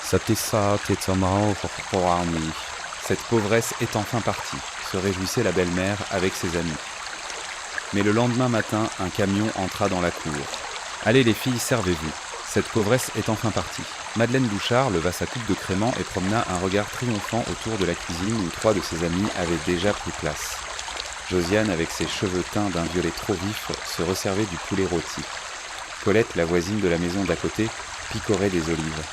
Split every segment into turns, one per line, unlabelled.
Cette pauvresse est enfin partie, se réjouissait la belle-mère avec ses amis. Mais le lendemain matin, un camion entra dans la cour. « Allez les filles, servez-vous. Cette pauvresse est enfin partie. » Madeleine Bouchard leva sa coupe de crément et promena un regard triomphant autour de la cuisine où 3 de ses amis avaient déjà pris place. Josiane, avec ses cheveux teints d'un violet trop vif, se resservait du poulet rôti. Colette, la voisine de la maison d'à côté, picorait des olives.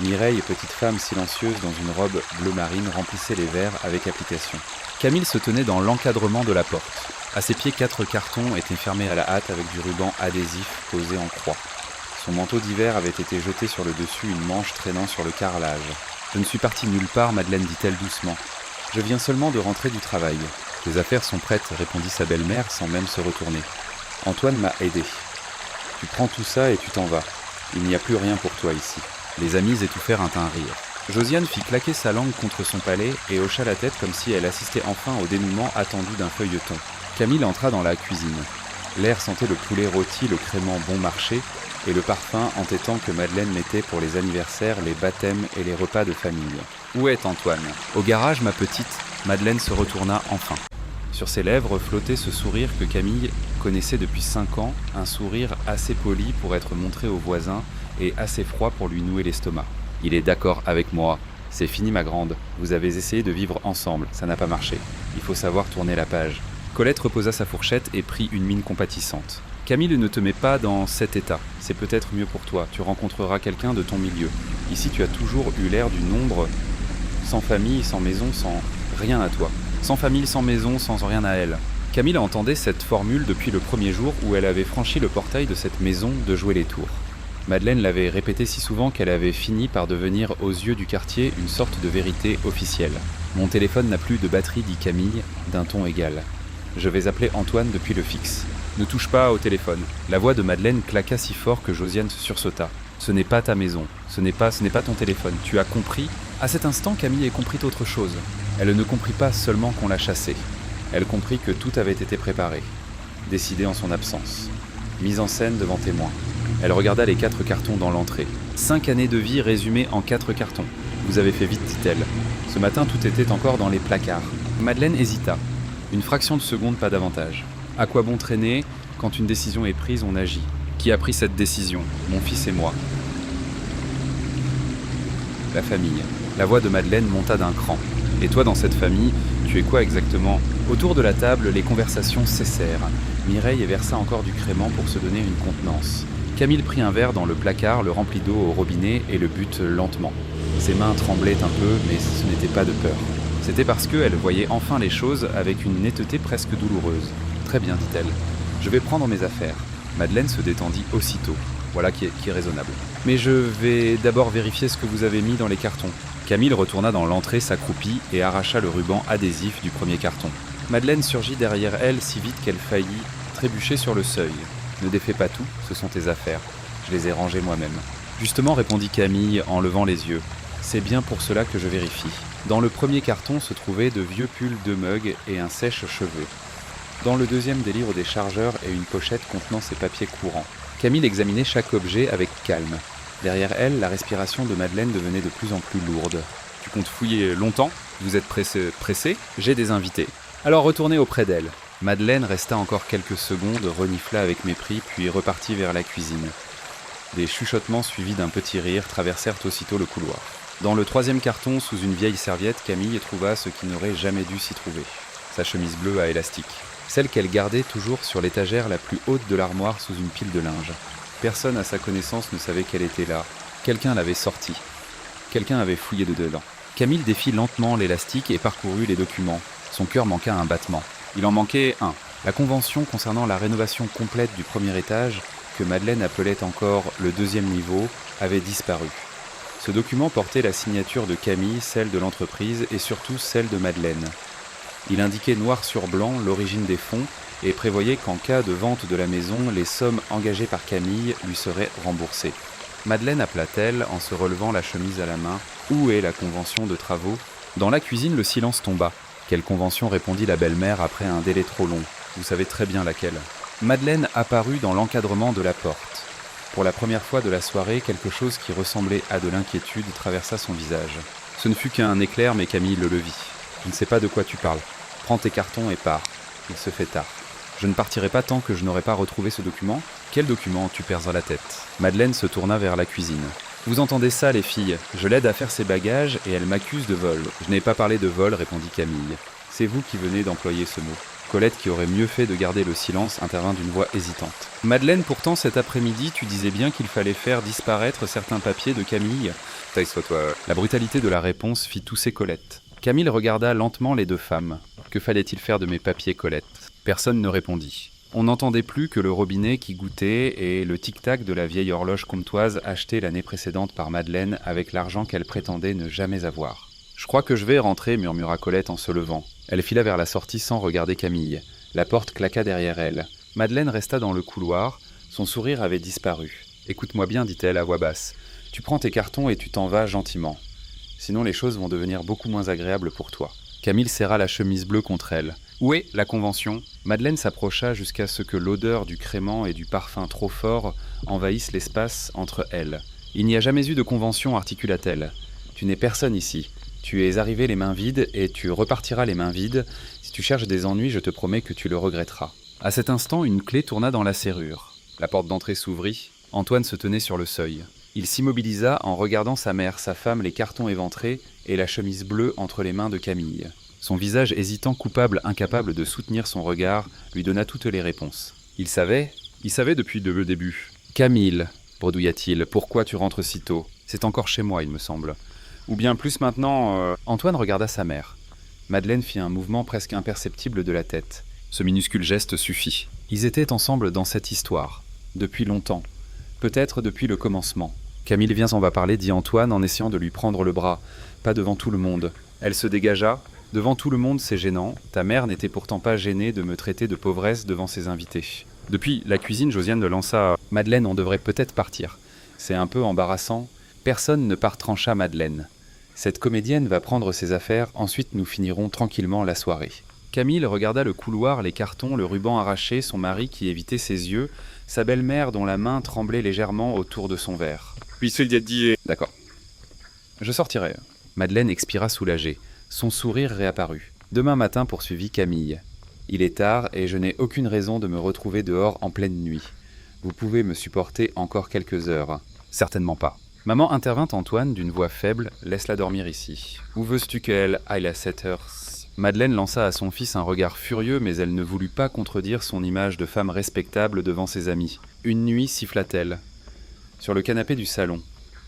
Mireille, petite femme silencieuse dans une robe bleu marine, remplissait les verres avec application. Camille se tenait dans l'encadrement de la porte. À ses pieds, 4 cartons étaient fermés à la hâte avec du ruban adhésif posé en croix. Son manteau d'hiver avait été jeté sur le dessus, une manche traînant sur le carrelage. « Je ne suis partie nulle part, Madeleine, dit-elle doucement. Je viens seulement de rentrer du travail. »« Les affaires sont prêtes, répondit sa belle-mère sans même se retourner. Antoine m'a aidé. Tu prends tout ça et tu t'en vas. Il n'y a plus rien pour toi ici. » Les amis étouffèrent un rire. Josiane fit claquer sa langue contre son palais et hocha la tête comme si elle assistait enfin au dénouement attendu d'un feuilleton. Camille entra dans la cuisine. L'air sentait le poulet rôti, le crément bon marché et le parfum entêtant que Madeleine mettait pour les anniversaires, les baptêmes et les repas de famille. « Où est Antoine ?»« Au garage, ma petite. » Madeleine se retourna enfin. Sur ses lèvres flottait ce sourire que Camille connaissait depuis 5 ans, un sourire assez poli pour être montré aux voisins et assez froid pour lui nouer l'estomac. « Il est d'accord avec moi. C'est fini ma grande. Vous avez essayé de vivre ensemble, ça n'a pas marché. Il faut savoir tourner la page. » Colette reposa sa fourchette et prit une mine compatissante. « Camille ne te met pas dans cet état. C'est peut-être mieux pour toi. Tu rencontreras quelqu'un de ton milieu. Ici, tu as toujours eu l'air d'une ombre, sans famille, sans maison, sans rien à toi. Sans famille, sans maison, sans rien à elle. » Camille entendait cette formule depuis le premier jour où elle avait franchi le portail de cette maison de jouer les tours. Madeleine l'avait répété si souvent qu'elle avait fini par devenir aux yeux du quartier une sorte de vérité officielle. « Mon téléphone n'a plus de batterie, dit Camille, d'un ton égal. Je vais appeler Antoine depuis le fixe. Ne touche pas au téléphone. » La voix de Madeleine claqua si fort que Josiane sursauta. « Ce n'est pas ta maison. Ce n'est pas ton téléphone. Tu as compris ?» À cet instant, Camille comprit autre chose. Elle ne comprit pas seulement qu'on la chassait. Elle comprit que tout avait été préparé, décidé en son absence, mise en scène devant témoins. Elle regarda les 4 cartons dans l'entrée. 5 années de vie résumées en 4 cartons. « Vous avez fait vite, dit-elle. Ce matin, tout était encore dans les placards. » Madeleine hésita. Une fraction de seconde, pas davantage. À quoi bon traîner? Quand une décision est prise, on agit. Qui a pris cette décision? Mon fils et moi. La famille. La voix de Madeleine monta d'un cran. Et toi, dans cette famille, tu es quoi exactement? Autour de la table, les conversations cessèrent. Mireille versa encore du crément pour se donner une contenance. Camille prit un verre dans le placard, le remplit d'eau au robinet et le but lentement. Ses mains tremblaient un peu, mais ce n'était pas de peur. C'était parce qu'elle voyait enfin les choses avec une netteté presque douloureuse. « Très bien, dit-elle. Je vais prendre mes affaires. » Madeleine se détendit aussitôt. Voilà qui est raisonnable. « Mais je vais d'abord vérifier ce que vous avez mis dans les cartons. » Camille retourna dans l'entrée, s'accroupit et arracha le ruban adhésif du premier carton. Madeleine surgit derrière elle si vite qu'elle faillit trébucher sur le seuil. « Ne défais pas tout, ce sont tes affaires. Je les ai rangées moi-même. » Justement, répondit Camille en levant les yeux. « C'est bien pour cela que je vérifie. » Dans le premier carton se trouvaient de vieux pulls de mug et un sèche-cheveux. Dans le deuxième, des livres des chargeurs et une pochette contenant ses papiers courants. Camille examinait chaque objet avec calme. Derrière elle, la respiration de Madeleine devenait de plus en plus lourde. « Tu comptes fouiller longtemps? Vous êtes pressé? J'ai des invités. » Alors retournez auprès d'elle. Madeleine resta encore quelques secondes, renifla avec mépris, puis repartit vers la cuisine. Des chuchotements suivis d'un petit rire traversèrent aussitôt le couloir. Dans le troisième carton, sous une vieille serviette, Camille trouva ce qui n'aurait jamais dû s'y trouver. Sa chemise bleue à élastique. Celle qu'elle gardait toujours sur l'étagère la plus haute de l'armoire sous une pile de linge. Personne à sa connaissance ne savait qu'elle était là. Quelqu'un l'avait sortie. Quelqu'un avait fouillé dedans. Camille défit lentement l'élastique et parcourut les documents. Son cœur manqua un battement. Il en manquait un. La convention concernant la rénovation complète du premier étage, que Madeleine appelait encore le 2e niveau, avait disparu. Ce document portait la signature de Camille, celle de l'entreprise et surtout celle de Madeleine. Il indiquait noir sur blanc l'origine des fonds et prévoyait qu'en cas de vente de la maison, les sommes engagées par Camille lui seraient remboursées. Madeleine appela-t-elle en se relevant la chemise à la main. « Où est la convention de travaux ?» Dans la cuisine, le silence tomba. « Quelle convention ?» répondit la belle-mère après un délai trop long. « Vous savez très bien laquelle. » Madeleine apparut dans l'encadrement de la porte. Pour la première fois de la soirée, quelque chose qui ressemblait à de l'inquiétude traversa son visage. Ce ne fut qu'un éclair, mais Camille le vit. Je ne sais pas de quoi tu parles. Prends tes cartons et pars. Il se fait tard. Je ne partirai pas tant que je n'aurai pas retrouvé ce document. Quel document? Tu perds la tête. Madeleine se tourna vers la cuisine. Vous entendez ça, les filles? Je l'aide à faire ses bagages et elle m'accuse de vol. Je n'ai pas parlé de vol, répondit Camille. C'est vous qui venez d'employer ce mot. Colette, qui aurait mieux fait de garder le silence, intervint d'une voix hésitante. Madeleine, pourtant, cet après-midi, tu disais bien qu'il fallait faire disparaître certains papiers de Camille. Taise-toi. La brutalité de la réponse fit tousser Colette. Camille regarda lentement les deux femmes. Que fallait-il faire de mes papiers, Colette? Personne ne répondit. On n'entendait plus que le robinet qui goûtait et le tic-tac de la vieille horloge comtoise achetée l'année précédente par Madeleine avec l'argent qu'elle prétendait ne jamais avoir. « Je crois que je vais rentrer », murmura Colette en se levant. Elle fila vers la sortie sans regarder Camille. La porte claqua derrière elle. Madeleine resta dans le couloir. Son sourire avait disparu. « Écoute-moi bien, dit-elle à voix basse. Tu prends tes cartons et tu t'en vas gentiment. Sinon les choses vont devenir beaucoup moins agréables pour toi. » Camille serra la chemise bleue contre elle. « Où est la convention ?» Madeleine s'approcha jusqu'à ce que l'odeur du crément et du parfum trop fort envahisse l'espace entre elles. « Il n'y a jamais eu de convention, articula-t-elle. Tu n'es personne ici. Tu es arrivé les mains vides et tu repartiras les mains vides. Si tu cherches des ennuis, je te promets que tu le regretteras. » À cet instant, une clé tourna dans la serrure. La porte d'entrée s'ouvrit. Antoine se tenait sur le seuil. Il s'immobilisa en regardant sa mère, sa femme, les cartons éventrés et la chemise bleue entre les mains de Camille. Son visage hésitant, coupable, incapable de soutenir son regard, lui donna toutes les réponses. Il savait depuis le début. « Camille, bredouilla-t-il, pourquoi tu rentres si tôt? C'est encore chez moi, il me semble. Ou bien plus maintenant... Antoine regarda sa mère. Madeleine fit un mouvement presque imperceptible de la tête. Ce minuscule geste suffit. Ils étaient ensemble dans cette histoire. Depuis longtemps. Peut-être depuis le commencement. « Camille, viens, on va parler, » dit Antoine en essayant de lui prendre le bras. Pas devant tout le monde. Elle se dégagea. « Devant tout le monde, c'est gênant. Ta mère n'était pourtant pas gênée de me traiter de pauvresse devant ses invités. » Depuis la cuisine, Josiane le lança. « Madeleine, on devrait peut-être partir. C'est un peu embarrassant. » Personne ne part, trancha Madeleine. Cette comédienne va prendre ses affaires, ensuite nous finirons tranquillement la soirée. Camille regarda le couloir, les cartons, le ruban arraché, son mari qui évitait ses yeux, sa belle-mère dont la main tremblait légèrement autour de son verre. « Oui, c'est dit. » « D'accord. Je sortirai. » Madeleine expira soulagée. Son sourire réapparut. « Demain matin, poursuivit Camille. Il est tard et je n'ai aucune raison de me retrouver dehors en pleine nuit. Vous pouvez me supporter encore quelques heures. » « Certainement pas. » Maman intervint Antoine d'une voix faible. « Laisse-la dormir ici. Où veux-tu qu'elle aille à 7 heures ?» Madeleine lança à son fils un regard furieux, mais elle ne voulut pas contredire son image de femme respectable devant ses amis. « Une nuit, siffla-t-elle, sur le canapé du salon.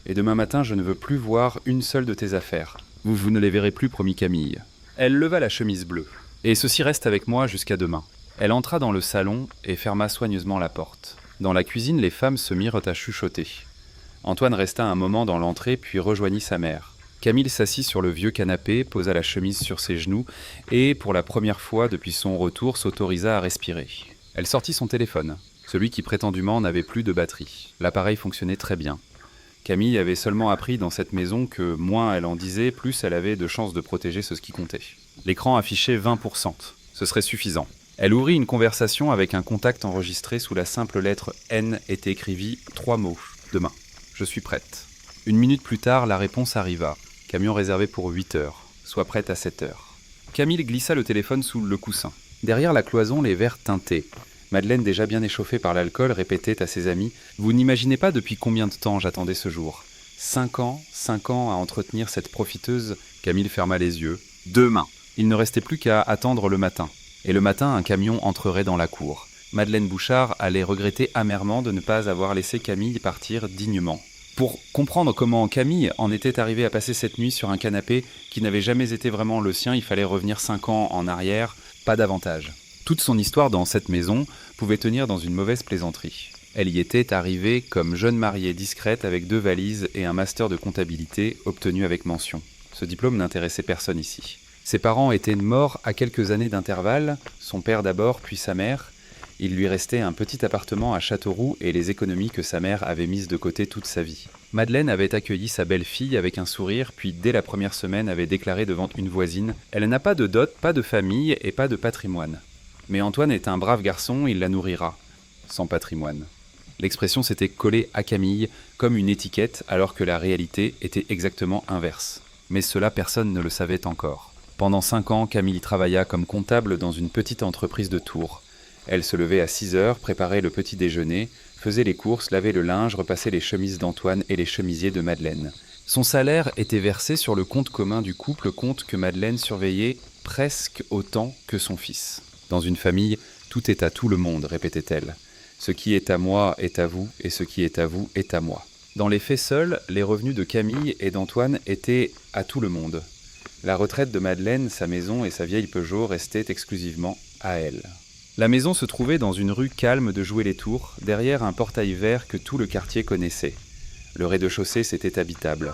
Et demain matin, je ne veux plus voir une seule de tes affaires. Vous ne les verrez plus, promit Camille. Elle leva la chemise bleue. « Et ceci reste avec moi jusqu'à demain. » Elle entra dans le salon et ferma soigneusement la porte. Dans la cuisine, les femmes se mirent à chuchoter. Antoine resta un moment dans l'entrée, puis rejoignit sa mère. Camille s'assit sur le vieux canapé, posa la chemise sur ses genoux et, pour la première fois depuis son retour, s'autorisa à respirer. Elle sortit son téléphone, celui qui prétendument n'avait plus de batterie. L'appareil fonctionnait très bien. Camille avait seulement appris dans cette maison que moins elle en disait, plus elle avait de chances de protéger ce qui comptait. L'écran affichait 20%. Ce serait suffisant. Elle ouvrit une conversation avec un contact enregistré sous la simple lettre N et écrivit 3 mots. Demain. Je suis prête. 1 minute plus tard, la réponse arriva. Camion réservé pour 8 heures. Sois prête à 7 heures. Camille glissa le téléphone sous le coussin. Derrière la cloison, les verres teintaient. Madeleine, déjà bien échauffée par l'alcool, répétait à ses amis « Vous n'imaginez pas depuis combien de temps j'attendais ce jour. 5 ans à entretenir cette profiteuse. » Camille ferma les yeux. « Demain !» Il ne restait plus qu'à attendre le matin. Et le matin, un camion entrerait dans la cour. Madeleine Bouchard allait regretter amèrement de ne pas avoir laissé Camille partir dignement. Pour comprendre comment Camille en était arrivée à passer cette nuit sur un canapé qui n'avait jamais été vraiment le sien, il fallait revenir 5 ans en arrière, pas davantage. Toute son histoire dans cette maison pouvait tenir dans une mauvaise plaisanterie. Elle y était arrivée comme jeune mariée discrète avec 2 valises et un master de comptabilité obtenu avec mention. Ce diplôme n'intéressait personne ici. Ses parents étaient morts à quelques années d'intervalle, son père d'abord puis sa mère. Il lui restait un petit appartement à Châteauroux et les économies que sa mère avait mises de côté toute sa vie. Madeleine avait accueilli sa belle-fille avec un sourire, puis dès la première semaine avait déclaré devant une voisine « Elle n'a pas de dot, pas de famille et pas de patrimoine. Mais Antoine est un brave garçon, il la nourrira. » Sans patrimoine. L'expression s'était collée à Camille comme une étiquette alors que la réalité était exactement inverse. Mais cela, personne ne le savait encore. Pendant 5 ans, Camille travailla comme comptable dans une petite entreprise de Tours. Elle se levait à 6 heures, préparait le petit déjeuner, faisait les courses, lavait le linge, repassait les chemises d'Antoine et les chemisiers de Madeleine. Son salaire était versé sur le compte commun du couple, compte que Madeleine surveillait presque autant que son fils. Dans une famille, tout est à tout le monde, répétait-elle. Ce qui est à moi est à vous, et ce qui est à vous est à moi. Dans les faits seuls, les revenus de Camille et d'Antoine étaient à tout le monde. La retraite de Madeleine, sa maison et sa vieille Peugeot restaient exclusivement à elle. La maison se trouvait dans une rue calme de Joué-les-Tours, derrière un portail vert que tout le quartier connaissait. Le rez-de-chaussée, c'était habitable.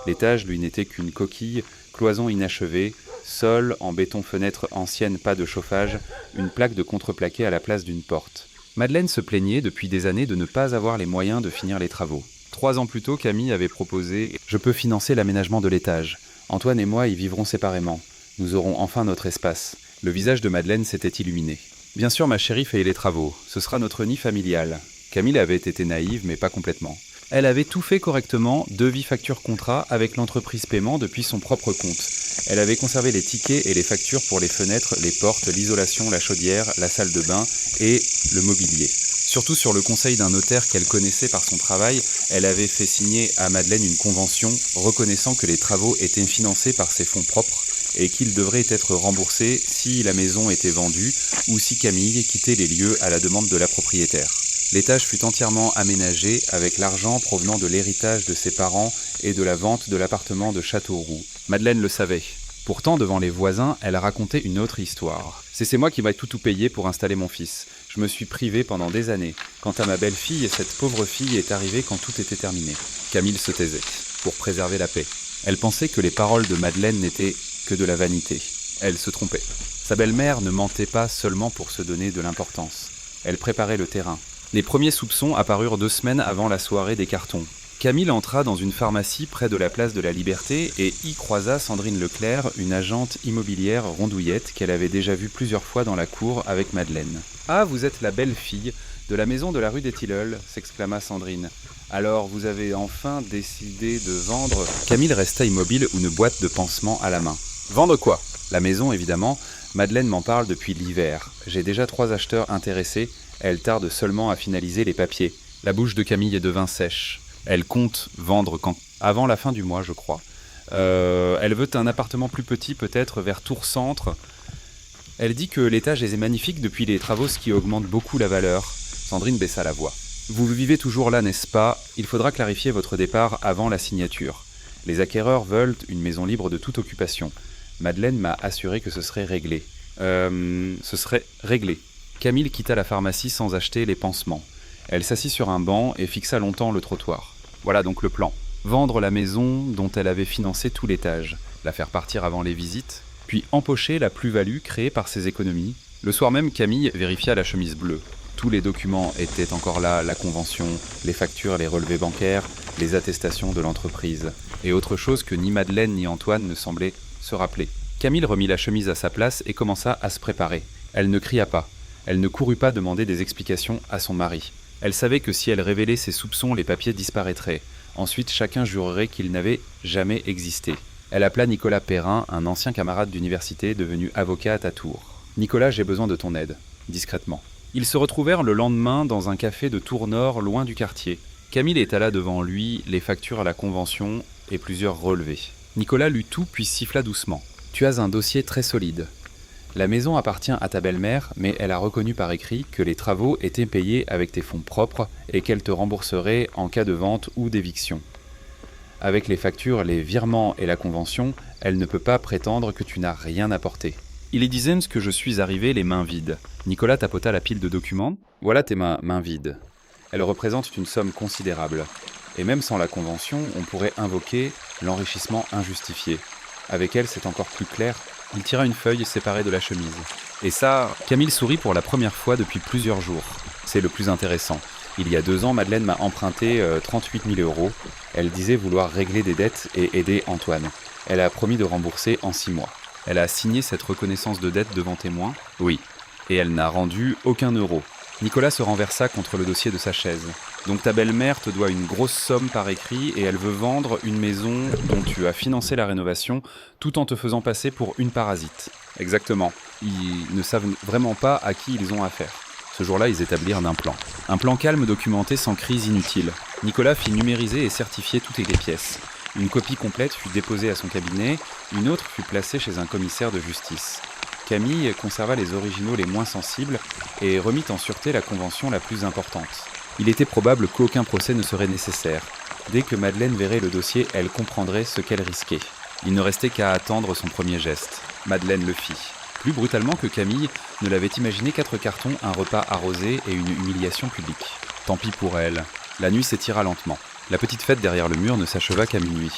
L'étage, lui, n'était qu'une coquille, cloison inachevée, sol en béton, fenêtre ancienne, pas de chauffage, une plaque de contreplaqué à la place d'une porte. Madeleine se plaignait depuis des années de ne pas avoir les moyens de finir les travaux. 3 ans plus tôt, Camille avait proposé « Je peux financer l'aménagement de l'étage. Antoine et moi y vivrons séparément. Nous aurons enfin notre espace. » Le visage de Madeleine s'était illuminé. « Bien sûr, ma chérie, fais les travaux. Ce sera notre nid familial. » Camille avait été naïve, mais pas complètement. Elle avait tout fait correctement, devis, facture, contrat, avec l'entreprise paiement depuis son propre compte. Elle avait conservé les tickets et les factures pour les fenêtres, les portes, l'isolation, la chaudière, la salle de bain et le mobilier. Surtout sur le conseil d'un notaire qu'elle connaissait par son travail, elle avait fait signer à Madeleine une convention reconnaissant que les travaux étaient financés par ses fonds propres et qu'ils devraient être remboursés si la maison était vendue ou si Camille quittait les lieux à la demande de la propriétaire. L'étage fut entièrement aménagé avec l'argent provenant de l'héritage de ses parents et de la vente de l'appartement de Châteauroux. Madeleine le savait. Pourtant, devant les voisins, elle racontait une autre histoire. « C'est moi qui m'ai tout payé pour installer mon fils. Je me suis privé pendant des années. Quant à ma belle-fille, cette pauvre fille est arrivée quand tout était terminé. » Camille se taisait, pour préserver la paix. Elle pensait que les paroles de Madeleine n'étaient que de la vanité. Elle se trompait. Sa belle-mère ne mentait pas seulement pour se donner de l'importance. Elle préparait le terrain. Les premiers soupçons apparurent 2 semaines avant la soirée des cartons. Camille entra dans une pharmacie près de la place de la Liberté et y croisa Sandrine Leclerc, une agente immobilière rondouillette qu'elle avait déjà vue plusieurs fois dans la cour avec Madeleine. « Ah, vous êtes la belle-fille de la maison de la rue des Tilleuls » s'exclama Sandrine. « Alors, vous avez enfin décidé de vendre » Camille resta immobile, une boîte de pansements à la main. « Vendre quoi ?» La maison, évidemment. Madeleine m'en parle depuis l'hiver. J'ai déjà 3 acheteurs intéressés. Elle tarde seulement à finaliser les papiers. La bouche de Camille devint sèche. Elle compte vendre quand ? Avant la fin du mois, je crois. Elle veut un appartement plus petit, peut-être vers Tours Centre. Elle dit que l'étage est magnifique depuis les travaux, ce qui augmente beaucoup la valeur. Sandrine baissa la voix. Vous vivez toujours là, n'est-ce pas ? Il faudra clarifier votre départ avant la signature. Les acquéreurs veulent une maison libre de toute occupation. Madeleine m'a assuré que ce serait réglé. Ce serait réglé. Camille quitta la pharmacie sans acheter les pansements. Elle s'assit sur un banc et fixa longtemps le trottoir. Voilà donc le plan. Vendre la maison dont elle avait financé tout l'étage, la faire partir avant les visites, puis empocher la plus-value créée par ses économies. Le soir même, Camille vérifia la chemise bleue. Tous les documents étaient encore là, la convention, les factures, les relevés bancaires, les attestations de l'entreprise, et autre chose que ni Madeleine ni Antoine ne semblaient se rappeler. Camille remit la chemise à sa place et commença à se préparer. Elle ne cria pas. Elle ne courut pas demander des explications à son mari. Elle savait que si elle révélait ses soupçons, les papiers disparaîtraient. Ensuite, chacun jurerait qu'il n'avait jamais existé. Elle appela Nicolas Perrin, un ancien camarade d'université devenu avocat à Tours. « Nicolas, j'ai besoin de ton aide. » Discrètement. Ils se retrouvèrent le lendemain dans un café de Tours Nord, loin du quartier. Camille étala devant lui les factures à la convention et plusieurs relevés. Nicolas lut tout puis siffla doucement. « Tu as un dossier très solide. La maison appartient à ta belle-mère, mais elle a reconnu par écrit que les travaux étaient payés avec tes fonds propres et qu'elle te rembourserait en cas de vente ou d'éviction. Avec les factures, les virements et la convention, elle ne peut pas prétendre que tu n'as rien apporté. Il est dizaines que je suis arrivé les mains vides. » Nicolas tapota la pile de documents. « Voilà tes mains vides. Elles représentent une somme considérable. Et même sans la convention, on pourrait invoquer l'enrichissement injustifié. Avec elle, c'est encore plus clair. » Il tira une feuille séparée de la chemise. « Et ça... » Camille sourit pour la première fois depuis plusieurs jours. « C'est le plus intéressant. Il y a 2 ans, Madeleine m'a emprunté 38 000 €. Elle disait vouloir régler des dettes et aider Antoine. Elle a promis de rembourser en 6 mois. Elle a signé cette reconnaissance de dette devant témoin ? Oui. Et elle n'a rendu aucun euro. Nicolas se renversa contre le dossier de sa chaise. Donc ta belle-mère te doit une grosse somme par écrit et elle veut vendre une maison dont tu as financé la rénovation tout en te faisant passer pour une parasite. Exactement. Ils ne savent vraiment pas à qui ils ont affaire. Ce jour-là, ils établirent un plan. Un plan calme documenté sans crise inutile. Nicolas fit numériser et certifier toutes les pièces. Une copie complète fut déposée à son cabinet, une autre fut placée chez un commissaire de justice. Camille conserva les originaux les moins sensibles et remit en sûreté la convention la plus importante. Il était probable qu'aucun procès ne serait nécessaire. Dès que Madeleine verrait le dossier, elle comprendrait ce qu'elle risquait. Il ne restait qu'à attendre son premier geste. Madeleine le fit. Plus brutalement que Camille ne l'avait imaginé 4 cartons, un repas arrosé et une humiliation publique. Tant pis pour elle. La nuit s'étira lentement. La petite fête derrière le mur ne s'acheva qu'à minuit.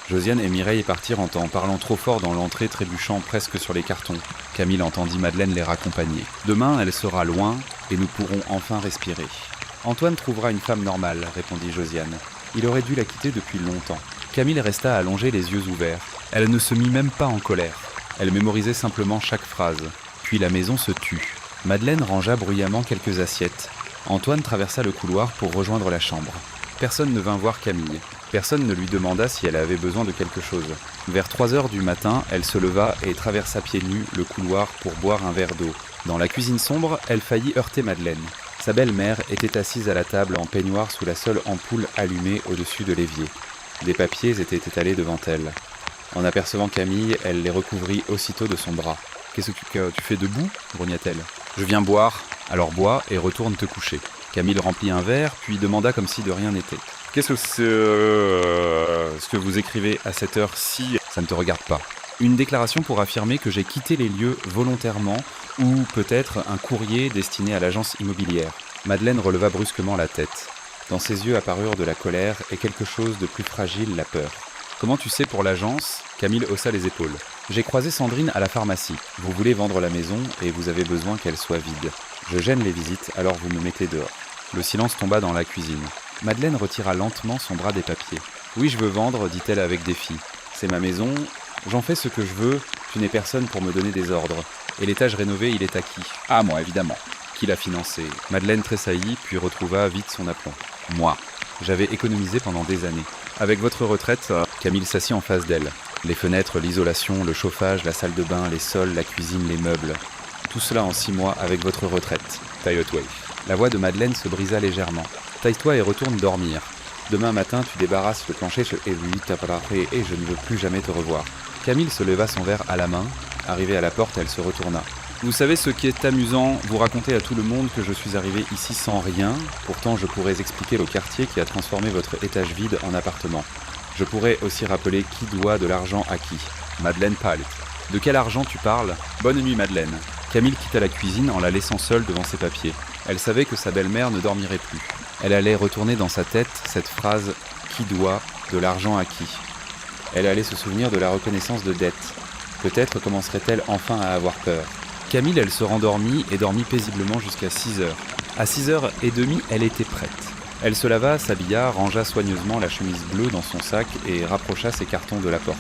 Josiane et Mireille partirent en parlant trop fort dans l'entrée, trébuchant presque sur les cartons. Camille entendit Madeleine les raccompagner. Demain, elle sera loin et nous pourrons enfin respirer. Antoine trouvera une femme normale, répondit Josiane. Il aurait dû la quitter depuis longtemps. Camille resta allongée, les yeux ouverts. Elle ne se mit même pas en colère. Elle mémorisait simplement chaque phrase. Puis la maison se tut. Madeleine rangea bruyamment quelques assiettes. Antoine traversa le couloir pour rejoindre la chambre. Personne ne vint voir Camille. Personne ne lui demanda si elle avait besoin de quelque chose. Vers 3h du matin, elle se leva et traversa pieds nus le couloir pour boire un verre d'eau. Dans la cuisine sombre, elle faillit heurter Madeleine. Sa belle-mère était assise à la table en peignoir sous la seule ampoule allumée au-dessus de l'évier. Des papiers étaient étalés devant elle. En apercevant Camille, elle les recouvrit aussitôt de son bras. « Qu'est-ce que tu fais debout ?» grogna-t-elle. « Je viens boire. Alors bois et retourne te coucher. » Camille remplit un verre, puis demanda comme si de rien n'était. « Qu'est-ce que c'est ce que vous écrivez à cette heure-ci ? Ça ne te regarde pas. » Une déclaration pour affirmer que j'ai quitté les lieux volontairement, ou peut-être un courrier destiné à l'agence immobilière. Madeleine releva brusquement la tête. Dans ses yeux apparurent de la colère et quelque chose de plus fragile, la peur. « Comment tu sais pour l'agence ?» Camille haussa les épaules. « J'ai croisé Sandrine à la pharmacie. Vous voulez vendre la maison et vous avez besoin qu'elle soit vide. Je gêne les visites, alors vous me mettez dehors. » Le silence tomba dans la cuisine. Madeleine retira lentement son bras des papiers. « Oui, je veux vendre, dit-elle avec défi. C'est ma maison, j'en fais ce que je veux, tu n'es personne pour me donner des ordres. Et l'étage rénové, il est à qui ? Ah, moi, évidemment. Qui l'a financé ? Madeleine tressaillit, puis retrouva vite son aplomb. Moi. J'avais économisé pendant des années. Avec votre retraite, Camille s'assit en face d'elle. Les fenêtres, l'isolation, le chauffage, la salle de bain, les sols, la cuisine, les meubles. Tout cela en 6 mois avec votre retraite. Taille-toi. La voix de Madeleine se brisa légèrement. Taille-toi et retourne dormir. Demain matin, tu débarrasses le plancher et je ne veux plus jamais te revoir. Camille se leva son verre à la main. Arrivée à la porte, elle se retourna. Vous savez ce qui est amusant, vous racontez à tout le monde que je suis arrivé ici sans rien. Pourtant, je pourrais expliquer le quartier qui a transformé votre étage vide en appartement. Je pourrais aussi rappeler qui doit de l'argent à qui. Madeleine pâlit. De quel argent tu parles ? Bonne nuit, Madeleine. Camille quitta la cuisine en la laissant seule devant ses papiers. Elle savait que sa belle-mère ne dormirait plus. Elle allait retourner dans sa tête cette phrase « Qui doit de l'argent à qui ?» Elle allait se souvenir de la reconnaissance de dette. Peut-être commencerait-elle enfin à avoir peur. Camille, elle se rendormit et dormit paisiblement jusqu'à 6h. À 6h30, elle était prête. Elle se lava, s'habilla, rangea soigneusement la chemise bleue dans son sac et rapprocha ses cartons de la porte.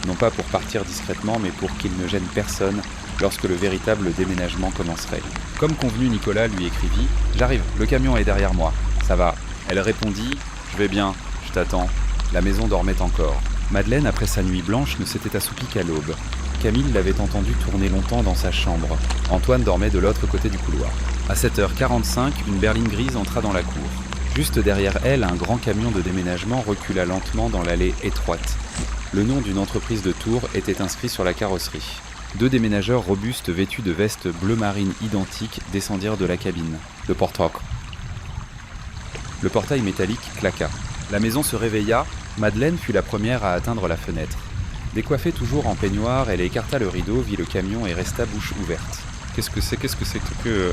Non pas pour partir discrètement, mais pour qu'il ne gêne personne lorsque le véritable déménagement commencerait. Comme convenu, Nicolas lui écrivit « J'arrive, le camion est derrière moi. Ça va ?» Elle répondit « Je vais bien, je t'attends. » La maison dormait encore. Madeleine, après sa nuit blanche, ne s'était assoupie qu'à l'aube. Camille l'avait entendu tourner longtemps dans sa chambre. Antoine dormait de l'autre côté du couloir. À 7h45, une berline grise entra dans la cour. Juste derrière elle, un grand camion de déménagement recula lentement dans l'allée étroite. Le nom d'une entreprise de Tours était inscrit sur la carrosserie. 2 déménageurs robustes vêtus de vestes bleu marine identiques descendirent de la cabine. Le portail métallique claqua. La maison se réveilla. Madeleine fut la première à atteindre la fenêtre. Décoiffée toujours en peignoir, elle écarta le rideau, vit le camion et resta bouche ouverte. Qu'est-ce que c'est que...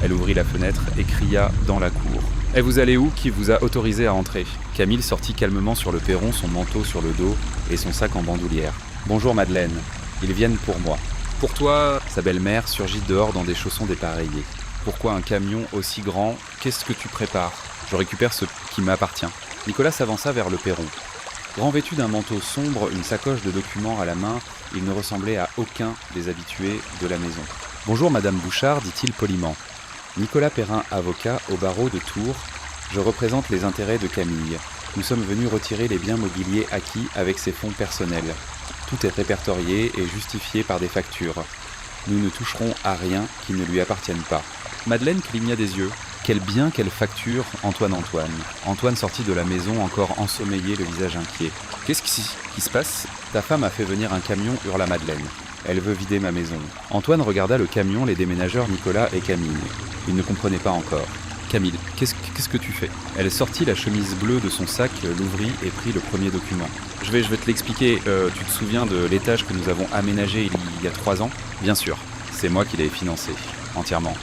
Elle ouvrit la fenêtre et cria dans la cour. « Et vous allez où ? Qui vous a autorisé à entrer ?» Camille sortit calmement sur le perron, son manteau sur le dos et son sac en bandoulière. « Bonjour Madeleine, ils viennent pour moi. »« Pour toi ?» Sa belle-mère surgit dehors dans des chaussons dépareillés. « Pourquoi un camion aussi grand ? Qu'est-ce que tu prépares ? Je récupère ce qui m'appartient. » Nicolas s'avança vers le perron. Grand vêtu d'un manteau sombre, une sacoche de documents à la main, il ne ressemblait à aucun des habitués de la maison. « Bonjour Madame Bouchard », dit-il poliment. « Nicolas Perrin, avocat, au barreau de Tours. Je représente les intérêts de Camille. Nous sommes venus retirer les biens mobiliers acquis avec ses fonds personnels. Tout est répertorié et justifié par des factures. Nous ne toucherons à rien qui ne lui appartienne pas. » Madeleine cligna des yeux. Quel bien, quelle facture, Antoine. Antoine sortit de la maison encore ensommeillé, le visage inquiet. Qu'est-ce qui se passe ? Ta femme a fait venir un camion, hurla Madeleine. Elle veut vider ma maison. Antoine regarda le camion, les déménageurs Nicolas et Camille. Il ne comprenait pas encore. Camille, qu'est-ce que tu fais ? Elle sortit la chemise bleue de son sac, l'ouvrit et prit le premier document. Je vais te l'expliquer. Tu te souviens de l'étage que nous avons aménagé il y a 3 ans ? Bien sûr, c'est moi qui l'ai financé, entièrement.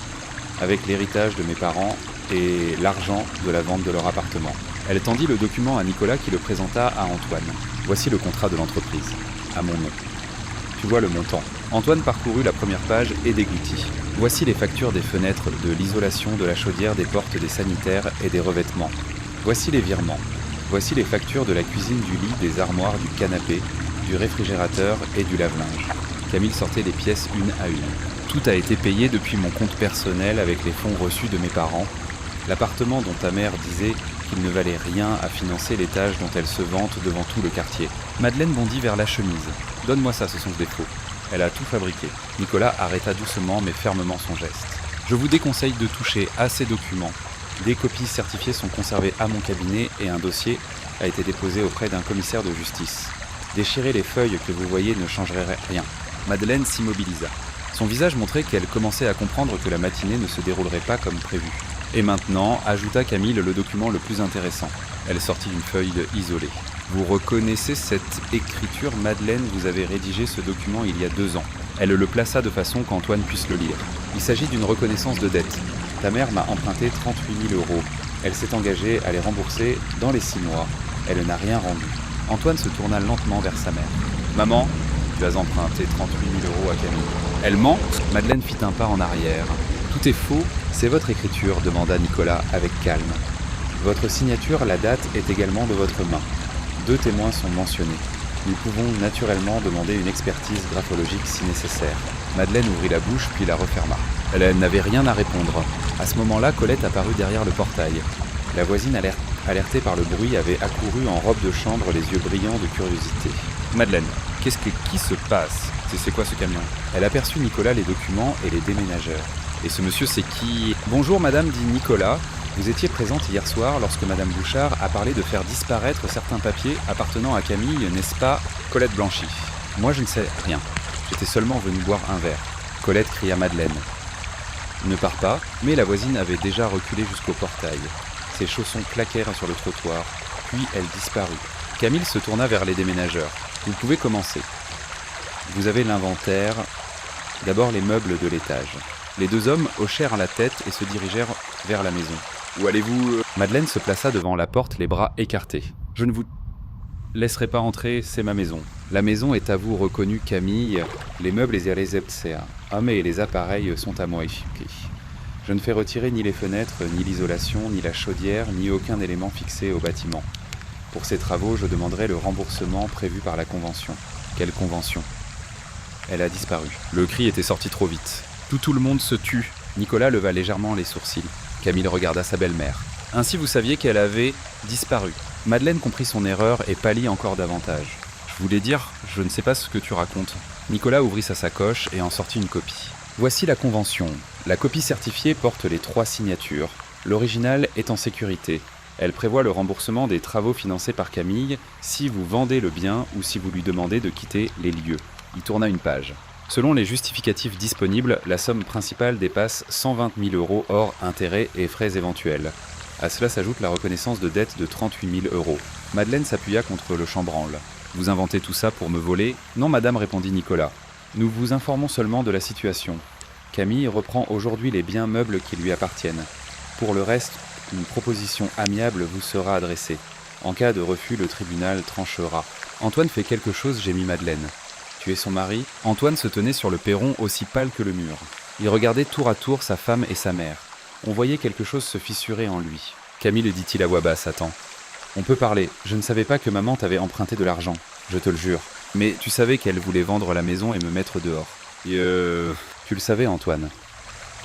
Avec l'héritage de mes parents et l'argent de la vente de leur appartement. Elle tendit le document à Nicolas qui le présenta à Antoine. Voici le contrat de l'entreprise, à mon nom. Tu vois le montant. Antoine parcourut la première page et déglutit. Voici les factures des fenêtres, de l'isolation, de la chaudière, des portes, des sanitaires et des revêtements. Voici les virements. Voici les factures de la cuisine, du lit, des armoires, du canapé, du réfrigérateur et du lave-linge. Camille sortait les pièces une à une. Tout a été payé depuis mon compte personnel avec les fonds reçus de mes parents. L'appartement dont ta mère disait qu'il ne valait rien a financé l'étage dont elle se vante devant tout le quartier. Madeleine bondit vers la chemise. « Donne-moi ça, ce sont des faux. » Elle a tout fabriqué. Nicolas arrêta doucement mais fermement son geste. « Je vous déconseille de toucher à ces documents. Des copies certifiées sont conservées à mon cabinet et un dossier a été déposé auprès d'un commissaire de justice. Déchirer les feuilles que vous voyez ne changerait rien. » Madeleine s'immobilisa. Son visage montrait qu'elle commençait à comprendre que la matinée ne se déroulerait pas comme prévu. Et maintenant, ajouta Camille le document le plus intéressant. Elle sortit une feuille isolée. Vous reconnaissez cette écriture, Madeleine, vous avez rédigé ce document il y a 2 ans. Elle le plaça de façon qu'Antoine puisse le lire. Il s'agit d'une reconnaissance de dette. Ta mère m'a emprunté 38 000 €. Elle s'est engagée à les rembourser dans les 6 mois. Elle n'a rien rendu. Antoine se tourna lentement vers sa mère. Maman, tu as emprunté 38 000 € à Camille. Elle ment ? Madeleine fit un pas en arrière. Tout est faux, c'est votre écriture, demanda Nicolas avec calme. Votre signature, la date, est également de votre main. 2 témoins sont mentionnés. Nous pouvons naturellement demander une expertise graphologique si nécessaire. Madeleine ouvrit la bouche puis la referma. Elle n'avait rien à répondre. À ce moment-là, Colette apparut derrière le portail. La voisine, alertée par le bruit, avait accouru en robe de chambre, les yeux brillants de curiosité. Madeleine, qui se passe ? C'est quoi ce camion ? Elle aperçut Nicolas, les documents et les déménageurs. Et ce monsieur, c'est qui ? Bonjour madame, dit Nicolas. Vous étiez présente hier soir lorsque madame Bouchard a parlé de faire disparaître certains papiers appartenant à Camille, n'est-ce pas ? Colette blanchit. Moi je ne sais rien. J'étais seulement venu boire un verre. Colette cria Madeleine. Ne pars pas, mais la voisine avait déjà reculé jusqu'au portail. Ses chaussons claquèrent sur le trottoir, puis elle disparut. Camille se tourna vers les déménageurs. Vous pouvez commencer. Vous avez l'inventaire. D'abord les meubles de l'étage. Les 2 hommes hochèrent la tête et se dirigèrent vers la maison. Où allez-vous ? Madeleine se plaça devant la porte, les bras écartés. Je ne vous laisserai pas entrer, c'est ma maison. La maison est à vous reconnue, Camille. Les meubles et les ebtsea. Ah mais les appareils sont à moi. Je ne fais retirer ni les fenêtres, ni l'isolation, ni la chaudière, ni aucun élément fixé au bâtiment. Pour ces travaux, je demanderai le remboursement prévu par la convention. Quelle convention ? Elle a disparu. Le cri était sorti trop vite. Tout le monde se tut. Nicolas leva légèrement les sourcils. Camille regarda sa belle-mère. Ainsi vous saviez qu'elle avait disparu. Madeleine comprit son erreur et pâlit encore davantage. Je voulais dire, je ne sais pas ce que tu racontes. Nicolas ouvrit sa sacoche et en sortit une copie. Voici la convention. La copie certifiée porte les 3 signatures. L'original est en sécurité. Elle prévoit le remboursement des travaux financés par Camille si vous vendez le bien ou si vous lui demandez de quitter les lieux. Il tourna une page. Selon les justificatifs disponibles, la somme principale dépasse 120 000 € hors intérêts et frais éventuels. À cela s'ajoute la reconnaissance de dette de 38 000 €. Madeleine s'appuya contre le chambranle. « Vous inventez tout ça pour me voler ?» « Non, madame, répondit Nicolas. Nous vous informons seulement de la situation. Camille reprend aujourd'hui les biens meubles qui lui appartiennent. Pour le reste, une proposition amiable vous sera adressée. En cas de refus, le tribunal tranchera. Antoine fait quelque chose, gémit Madeleine. Tu es son mari ? Antoine se tenait sur le perron aussi pâle que le mur. Il regardait tour à tour sa femme et sa mère. On voyait quelque chose se fissurer en lui. Camille, dit-il à voix basse, attends. On peut parler. Je ne savais pas que maman t'avait emprunté de l'argent. Je te le jure. Mais tu savais qu'elle voulait vendre la maison et me mettre dehors. Tu le savais, Antoine.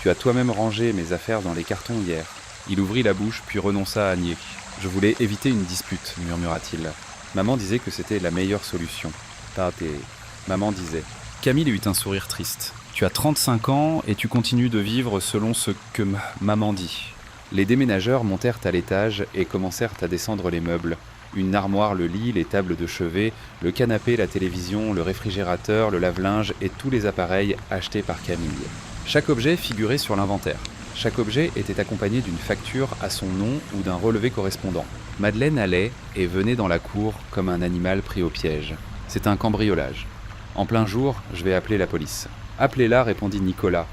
Tu as toi-même rangé mes affaires dans les cartons hier. Il ouvrit la bouche, puis renonça à nier. Je voulais éviter une dispute, murmura-t-il. Maman disait que c'était la meilleure solution. Tate. Maman disait. Camille eut un sourire triste. Tu as 35 ans et tu continues de vivre selon ce que maman dit. Les déménageurs montèrent à l'étage et commencèrent à descendre les meubles. Une armoire, le lit, les tables de chevet, le canapé, la télévision, le réfrigérateur, le lave-linge et tous les appareils achetés par Camille. Chaque objet figurait sur l'inventaire. Chaque objet était accompagné d'une facture à son nom ou d'un relevé correspondant. Madeleine allait et venait dans la cour comme un animal pris au piège. C'est un cambriolage. En plein jour, je vais appeler la police. Appelez-la, répondit Nicolas.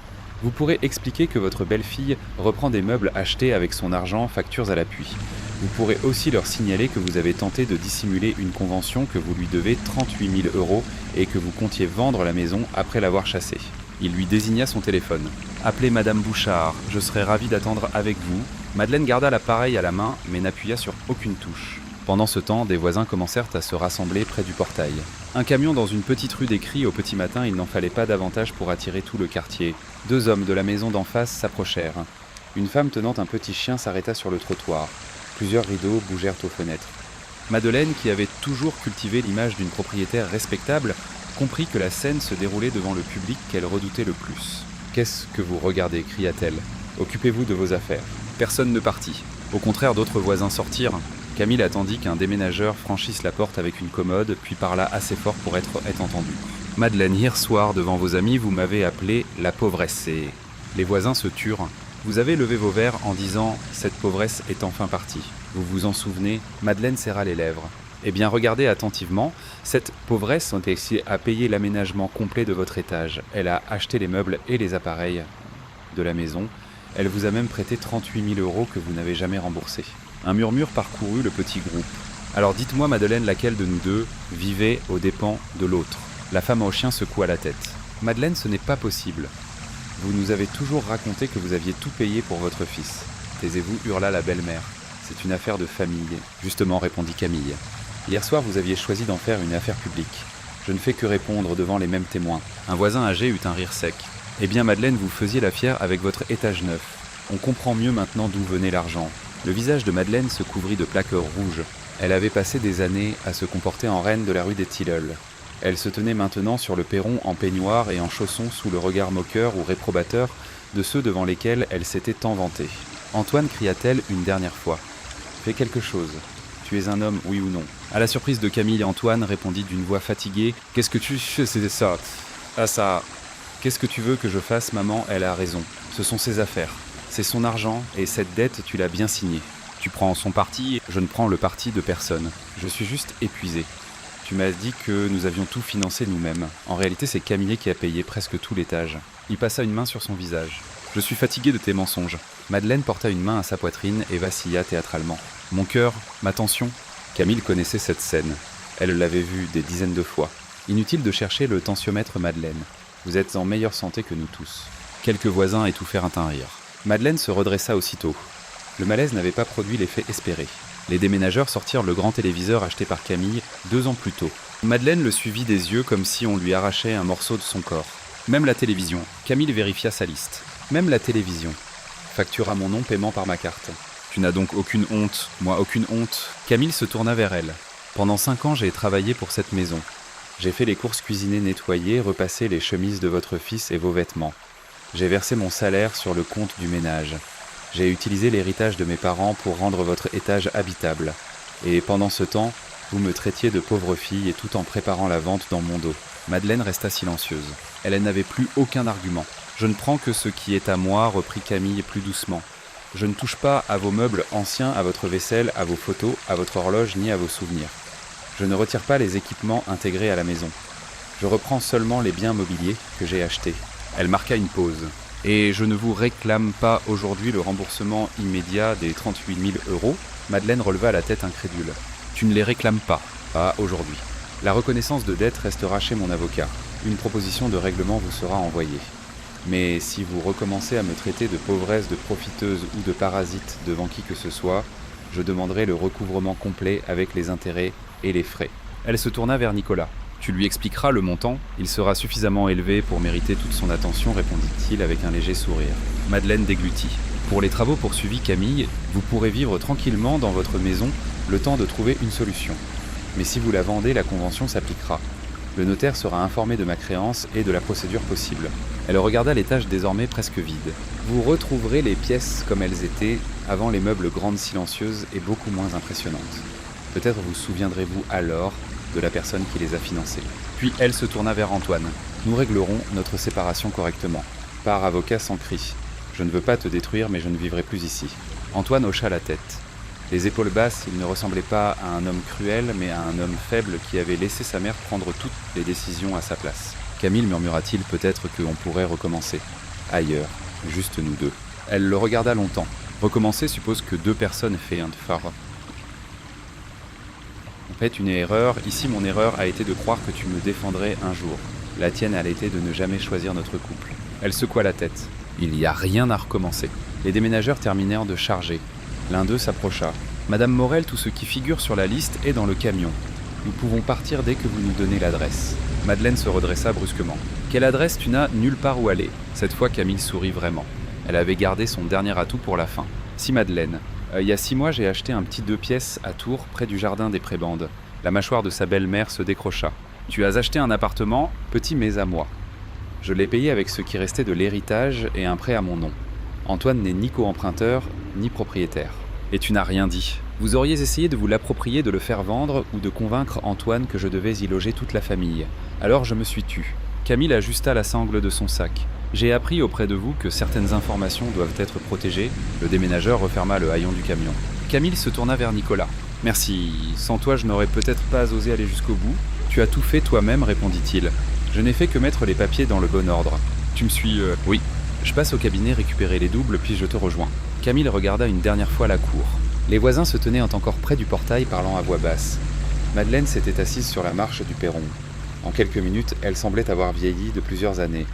Vous pourrez expliquer que votre belle-fille reprend des meubles achetés avec son argent, factures à l'appui. Vous pourrez aussi leur signaler que vous avez tenté de dissimuler une convention, que vous lui devez 38 000 € et que vous comptiez vendre la maison après l'avoir chassée. Il lui désigna son téléphone. « Appelez Madame Bouchard, je serai ravi d'attendre avec vous. » Madeleine garda l'appareil à la main, mais n'appuya sur aucune touche. Pendant ce temps, des voisins commencèrent à se rassembler près du portail. Un camion dans une petite rue d'écrit au petit matin, il n'en fallait pas davantage pour attirer tout le quartier. 2 hommes de la maison d'en face s'approchèrent. Une femme tenant un petit chien s'arrêta sur le trottoir. Plusieurs rideaux bougèrent aux fenêtres. Madeleine, qui avait toujours cultivé l'image d'une propriétaire respectable, comprit que la scène se déroulait devant le public qu'elle redoutait le plus. « Qu'est-ce que vous regardez » cria-t-elle. « Occupez-vous de vos affaires. » Personne ne partit. Au contraire, d'autres voisins sortirent. Camille attendit qu'un déménageur franchisse la porte avec une commode, puis parla assez fort pour être entendu. « Madeleine, hier soir, devant vos amis, vous m'avez appelé la pauvresse et... » Les voisins se turent. Vous avez levé vos verres en disant « Cette pauvresse est enfin partie ». Vous vous en souvenez? Madeleine serra les lèvres. Eh bien, regardez attentivement. Cette pauvresse a payé l'aménagement complet de votre étage. Elle a acheté les meubles et les appareils de la maison. Elle vous a même prêté 38 000 € que vous n'avez jamais remboursés. Un murmure parcourut le petit groupe. Alors dites-moi, Madeleine, laquelle de nous deux vivait aux dépens de l'autre? La femme au chien secoua la tête. Madeleine, ce n'est pas possible. Vous nous avez toujours raconté que vous aviez tout payé pour votre fils. Taisez-vous, hurla la belle-mère. C'est une affaire de famille. Justement, répondit Camille. Hier soir, vous aviez choisi d'en faire une affaire publique. Je ne fais que répondre devant les mêmes témoins. Un voisin âgé eut un rire sec. Eh bien, Madeleine, vous faisiez la fière avec votre étage neuf. On comprend mieux maintenant d'où venait l'argent. Le visage de Madeleine se couvrit de plaques rouges. Elle avait passé des années à se comporter en reine de la rue des Tilleuls. Elle se tenait maintenant sur le perron en peignoir et en chaussons sous le regard moqueur ou réprobateur de ceux devant lesquels elle s'était tant vantée. Antoine, cria-t-elle une dernière fois. Fais quelque chose. Tu es un homme, oui ou non? À la surprise de Camille, Antoine répondit d'une voix fatiguée. Qu'est-ce que tu... C'est ça. Ah ça... Qu'est-ce que tu veux que je fasse, maman? Elle a raison. Ce sont ses affaires. C'est son argent, et cette dette, tu l'as bien signée. Tu prends son parti, je ne prends le parti de personne. Je suis juste épuisé. Tu m'as dit que nous avions tout financé nous-mêmes. En réalité, c'est Camille qui a payé presque tout l'étage. Il passa une main sur son visage. Je suis fatigué de tes mensonges. Madeleine porta une main à sa poitrine et vacilla théâtralement. Mon cœur, ma tension. Camille connaissait cette scène. Elle l'avait vue des dizaines de fois. Inutile de chercher le tensiomètre Madeleine. Vous êtes en meilleure santé que nous tous. Quelques voisins étouffèrent un rire. Madeleine se redressa aussitôt. Le malaise n'avait pas produit l'effet espéré. Les déménageurs sortirent le grand téléviseur acheté par Camille 2 ans plus tôt. Madeleine le suivit des yeux comme si on lui arrachait un morceau de son corps. Même la télévision. Camille vérifia sa liste. Même la télévision. Facture à mon nom, paiement par ma carte. Tu n'as donc aucune honte, moi aucune honte. Camille se tourna vers elle. Pendant 5 ans, j'ai travaillé pour cette maison. J'ai fait les courses cuisinées, nettoyer, repasser les chemises de votre fils et vos vêtements. J'ai versé mon salaire sur le compte du ménage. J'ai utilisé l'héritage de mes parents pour rendre votre étage habitable. Et pendant ce temps, vous me traitiez de pauvre fille et tout en préparant la vente dans mon dos. Madeleine resta silencieuse. Elle n'avait plus aucun argument. Je ne prends que ce qui est à moi, reprit Camille plus doucement. Je ne touche pas à vos meubles anciens, à votre vaisselle, à vos photos, à votre horloge, ni à vos souvenirs. Je ne retire pas les équipements intégrés à la maison. Je reprends seulement les biens mobiliers que j'ai achetés. Elle marqua une pause. Et je ne vous réclame pas aujourd'hui le remboursement immédiat des 38 000 €. Madeleine releva la tête incrédule. Tu ne les réclames pas. Pas aujourd'hui. La reconnaissance de dette restera chez mon avocat. Une proposition de règlement vous sera envoyée. Mais si vous recommencez à me traiter de pauvresse, de profiteuse ou de parasite devant qui que ce soit, Je demanderai le recouvrement complet avec les intérêts et les frais. Elle se tourna vers Nicolas. Tu lui expliqueras le montant, il sera suffisamment élevé pour mériter toute son attention, répondit-il avec un léger sourire. Madeleine déglutit. Pour les travaux poursuivis, Camille, vous pourrez vivre tranquillement dans votre maison le temps de trouver une solution. Mais si vous la vendez, la convention s'appliquera. Le notaire sera informé de ma créance et de la procédure possible. Elle regarda l'étage désormais presque vide. Vous retrouverez les pièces comme elles étaient, avant les meubles grandes silencieuses et beaucoup moins impressionnantes. Peut-être vous souviendrez-vous alors de la personne qui les a financées. Puis elle se tourna vers Antoine. Nous réglerons notre séparation correctement. Pars avocat sans cri. Je ne veux pas te détruire, mais je ne vivrai plus ici. Antoine hocha la tête. Les épaules basses, il ne ressemblait pas à un homme cruel, mais à un homme faible qui avait laissé sa mère prendre toutes les décisions à sa place. Camille, murmura-t-il, peut-être qu'on pourrait recommencer. Ailleurs, juste nous deux. Elle le regarda longtemps. Recommencer suppose que deux personnes fassent un phare. En fait, une erreur. Ici, mon erreur a été de croire que tu me défendrais un jour. La tienne a été de ne jamais choisir notre couple. Elle secoua la tête. Il n'y a rien à recommencer. Les déménageurs terminèrent de charger. L'un d'eux s'approcha. Madame Morel, tout ce qui figure sur la liste est dans le camion. Nous pouvons partir dès que vous nous donnez l'adresse. Madeleine se redressa brusquement. Quelle adresse? Tu n'as nulle part où aller. Cette fois, Camille sourit vraiment. Elle avait gardé son dernier atout pour la fin. Si Madeleine. Il y a 6 mois, j'ai acheté un petit 2 pièces à Tours, près du jardin des Prébandes. La mâchoire de sa belle-mère se décrocha. Tu as acheté un appartement, petit mais à moi. Je l'ai payé avec ce qui restait de l'héritage et un prêt à mon nom. Antoine n'est ni co-emprunteur, ni propriétaire. Et tu n'as rien dit. Vous auriez essayé de vous l'approprier, de le faire vendre ou de convaincre Antoine que je devais y loger toute la famille. Alors je me suis tu. Camille ajusta la sangle de son sac. J'ai appris auprès de vous que certaines informations doivent être protégées. Le déménageur referma le haillon du camion. Camille se tourna vers Nicolas. Merci, sans toi je n'aurais peut-être pas osé aller jusqu'au bout. Tu as tout fait toi-même, répondit-il. Je n'ai fait que mettre les papiers dans le bon ordre. Tu me suis... Oui. Je passe au cabinet récupérer les doubles, puis je te rejoins. Camille regarda une dernière fois la cour. Les voisins se tenaient encore près du portail, parlant à voix basse. Madeleine s'était assise sur la marche du perron. En quelques minutes, elle semblait avoir vieilli de plusieurs années.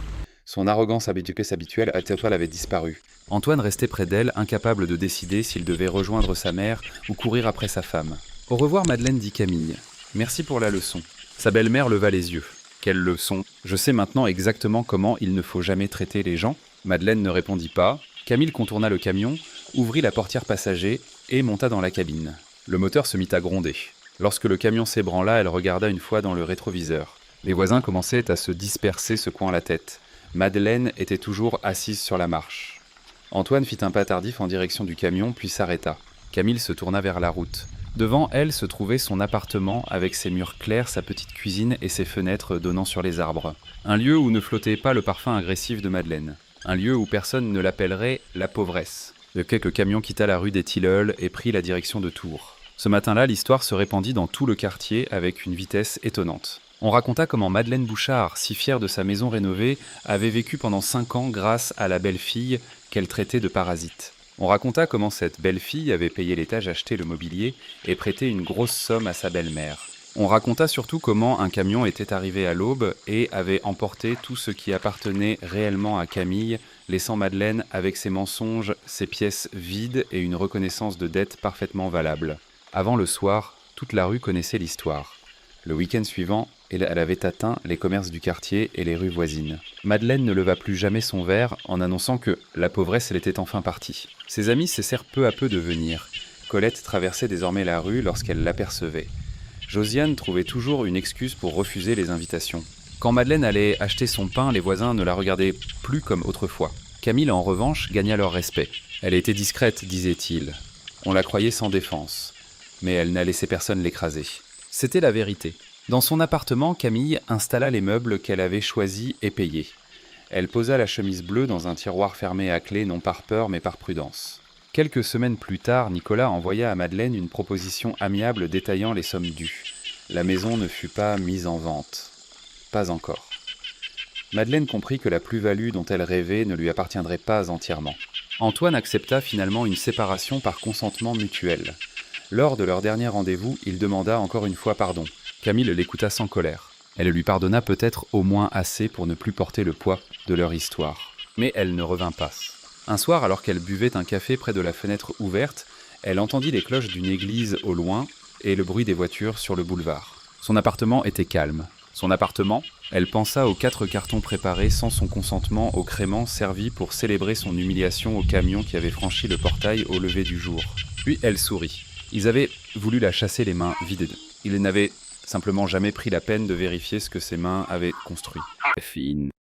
Son arrogance habituelle avait disparu. Antoine restait près d'elle, incapable de décider s'il devait rejoindre sa mère ou courir après sa femme. Au revoir, Madeleine, dit Camille. Merci pour la leçon. Sa belle-mère leva les yeux. Quelle leçon? Je sais maintenant exactement comment il ne faut jamais traiter les gens. Madeleine ne répondit pas. Camille contourna le camion, ouvrit la portière passager et monta dans la cabine. Le moteur se mit à gronder. Lorsque le camion s'ébranla, elle regarda une fois dans le rétroviseur. Les voisins commençaient à se disperser, secouant la tête. Madeleine était toujours assise sur la marche. Antoine fit un pas tardif en direction du camion, puis s'arrêta. Camille se tourna vers la route. Devant elle se trouvait son appartement avec ses murs clairs, sa petite cuisine et ses fenêtres donnant sur les arbres. Un lieu où ne flottait pas le parfum agressif de Madeleine. Un lieu où personne ne l'appellerait la pauvresse. Le quelques camion quitta la rue des Tilleuls et prit la direction de Tours. Ce matin-là, l'histoire se répandit dans tout le quartier avec une vitesse étonnante. On raconta comment Madeleine Bouchard, si fière de sa maison rénovée, avait vécu pendant 5 ans grâce à la belle-fille qu'elle traitait de parasite. On raconta comment cette belle-fille avait payé l'étage, acheté le mobilier et prêté une grosse somme à sa belle-mère. On raconta surtout comment un camion était arrivé à l'aube et avait emporté tout ce qui appartenait réellement à Camille, laissant Madeleine avec ses mensonges, ses pièces vides et une reconnaissance de dette parfaitement valable. Avant le soir, toute la rue connaissait l'histoire. Le week-end suivant, elle avait atteint les commerces du quartier et les rues voisines. Madeleine ne leva plus jamais son verre en annonçant que la pauvresse, elle était enfin partie. Ses amis cessèrent peu à peu de venir. Colette traversait désormais la rue lorsqu'elle l'apercevait. Josiane trouvait toujours une excuse pour refuser les invitations. Quand Madeleine allait acheter son pain, les voisins ne la regardaient plus comme autrefois. Camille, en revanche, gagna leur respect. Elle était discrète, disait-il. On la croyait sans défense. Mais elle n'a laissé personne l'écraser. C'était la vérité. Dans son appartement, Camille installa les meubles qu'elle avait choisis et payés. Elle posa la chemise bleue dans un tiroir fermé à clé, non par peur mais par prudence. Quelques semaines plus tard, Nicolas envoya à Madeleine une proposition amiable détaillant les sommes dues. La maison ne fut pas mise en vente. Pas encore. Madeleine comprit que la plus-value dont elle rêvait ne lui appartiendrait pas entièrement. Antoine accepta finalement une séparation par consentement mutuel. Lors de leur dernier rendez-vous, il demanda encore une fois pardon. Camille l'écouta sans colère. Elle lui pardonna peut-être au moins assez pour ne plus porter le poids de leur histoire. Mais elle ne revint pas. Un soir, alors qu'elle buvait un café près de la fenêtre ouverte, Elle entendit les cloches d'une église au loin et le bruit des voitures sur le boulevard. Son appartement était calme. Son appartement? Elle pensa aux 4 cartons préparés sans son consentement au crément servi pour célébrer son humiliation au camion qui avait franchi le portail au lever du jour. Puis elle sourit. Ils avaient voulu la chasser les mains vides. Ils n'avaient simplement jamais pris la peine de vérifier ce que ses mains avaient construit. Fine.